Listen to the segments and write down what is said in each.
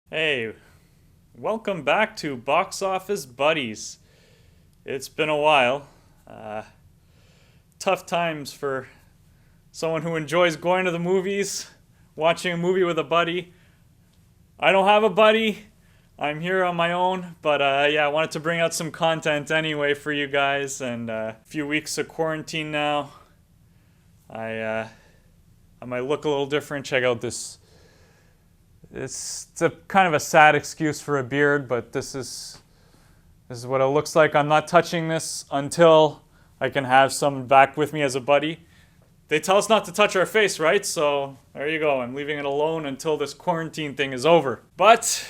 Hey, welcome back to Box Office Buddies. It's been a while. Tough times for someone who enjoys going to the movies, watching a movie with a buddy. I don't have a buddy. I'm here on my own, but I wanted to bring out some content anyway for you guys. And a few weeks of quarantine now. I might look a little different. Check out this. It's a kind of a sad excuse for a beard, but this is what it looks like. I'm not touching this until I can have someone back with me as a buddy. They tell us not to touch our face, right? So there you go. I'm leaving it alone until this quarantine thing is over. But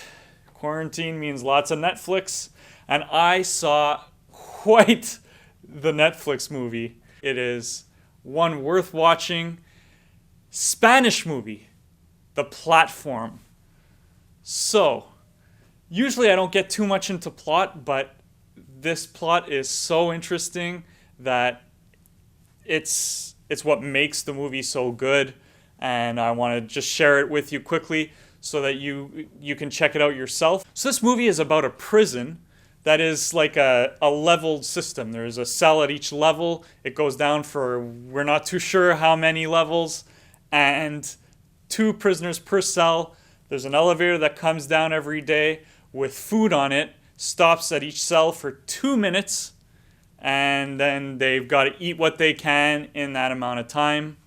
quarantine means lots of Netflix, and I saw quite the Netflix movie. It is one worth watching. Spanish movie, The Platform. So, usually I don't get too much into plot, but this plot is so interesting that it's what makes the movie so good, and I want to just share it with you quickly so that you can check it out yourself. So this movie is about a prison that is like a leveled system. There's a cell at each level. It goes down for, we're not too sure how many levels, and 2 prisoners per cell. There's an elevator that comes down every day with food on it, stops at each cell for 2 minutes, and then they've got to eat what they can in that amount of time.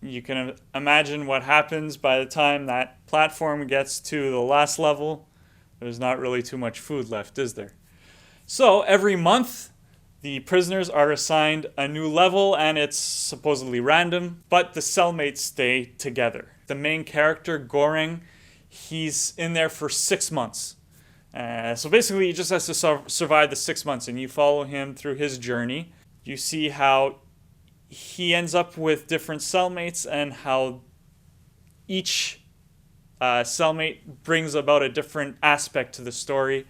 You can imagine what happens by the time that platform gets to the last level. There's not really too much food left, is there? So every month, the prisoners are assigned a new level, and it's supposedly random, but the cellmates stay together. The main character, Goreng, he's in there for 6 months. So basically, he just has to survive the 6 months, and you follow him through his journey. You see how he ends up with different cellmates and how each cellmate brings about a different aspect to the story.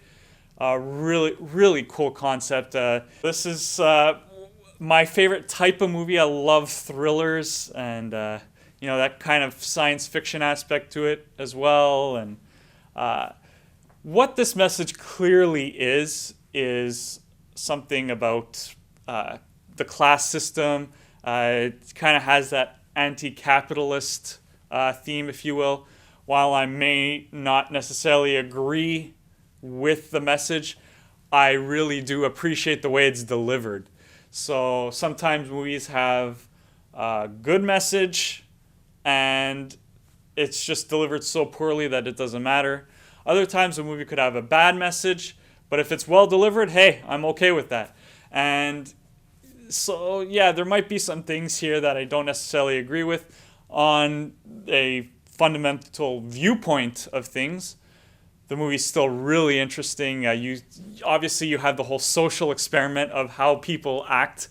Really, really cool concept. This is my favorite type of movie. I love thrillers and that kind of science fiction aspect to it as well. And what this message clearly is something about the class system. It kind of has that anti-capitalist theme, if you will. While I may not necessarily agree with the message, I really do appreciate the way it's delivered. So sometimes movies have a good message and it's just delivered so poorly that it doesn't matter. Other times a movie could have a bad message, but if it's well delivered, hey, I'm okay with that. And so, yeah, there might be some things here that I don't necessarily agree with on a fundamental viewpoint of things. The movie's still really interesting. You have the whole social experiment of how people act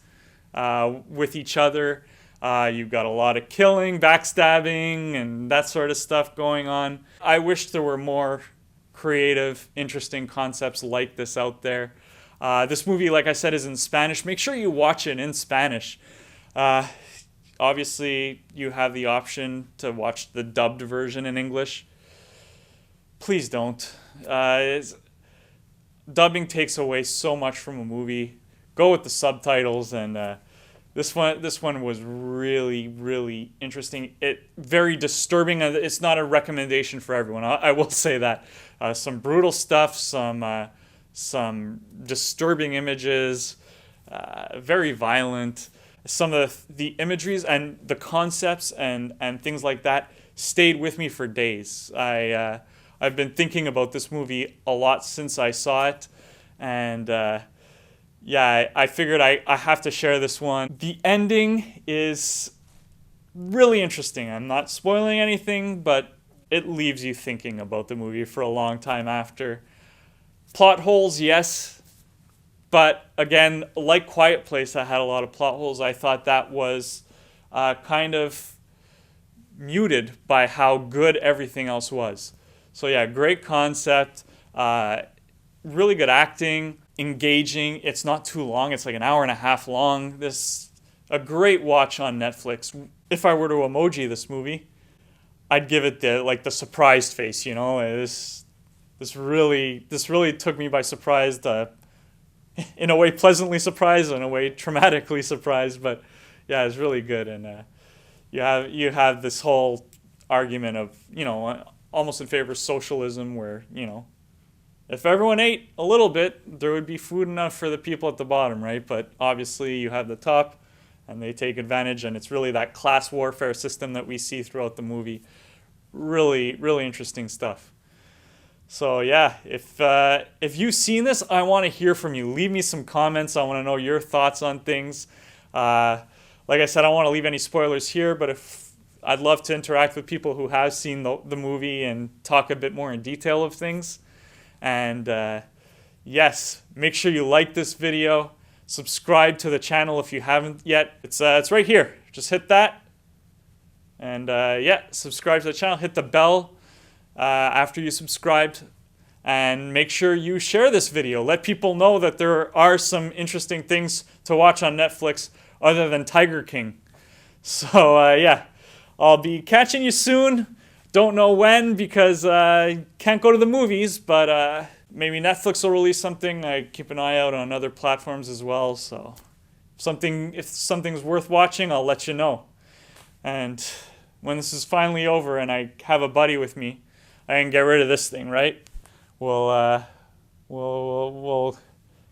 with each other. You've got a lot of killing, backstabbing, and that sort of stuff going on. I wish there were more creative, interesting concepts like this out there. This movie, like I said, is in Spanish. Make sure you watch it in Spanish. Obviously, you have the option to watch the dubbed version in English. Please don't. Dubbing takes away so much from a movie. Go with the subtitles, and this one was really, really interesting. Very disturbing. It's not a recommendation for everyone. I will say that. Some brutal stuff, some disturbing images, very violent. Some of the imageries and the concepts and things like that stayed with me for days. I've been thinking about this movie a lot since I saw it, and I figured I have to share this one. The ending is really interesting. I'm not spoiling anything, but it leaves you thinking about the movie for a long time after. Plot holes, yes. But again, like Quiet Place, that had a lot of plot holes. I thought that was kind of muted by how good everything else was. So yeah, great concept, really good acting, engaging. It's not too long. It's like an hour and a half long. A great watch on Netflix. If I were to emoji this movie, I'd give it the surprised face. This really took me by surprise. In a way, pleasantly surprised, in a way, traumatically surprised. But yeah, it's really good. And you have this whole argument of almost in favor of socialism, where if everyone ate a little bit, there would be food enough for the people at the bottom, right? But obviously you have the top, and they take advantage, and it's really that class warfare system that we see throughout the movie. Really, really interesting stuff. So yeah, if you've seen this, I want to hear from you. Leave me some comments. I want to know your thoughts on things. Like I said, I don't want to leave any spoilers here, but I'd love to interact with people who have seen the movie and talk a bit more in detail of things. And yes, make sure you like this video. Subscribe to the channel if you haven't yet. It's right here. Just hit that. And yeah, subscribe to the channel. Hit the bell after you subscribed. And make sure you share this video. Let people know that there are some interesting things to watch on Netflix other than Tiger King. So yeah, I'll be catching you soon. Don't know when, because I can't go to the movies, but maybe Netflix will release something. I keep an eye out on other platforms as well. So if something's worth watching, I'll let you know. And when this is finally over and I have a buddy with me, I can get rid of this thing, right? We'll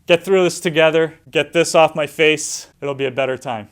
get through this together. Get this off my face. It'll be a better time.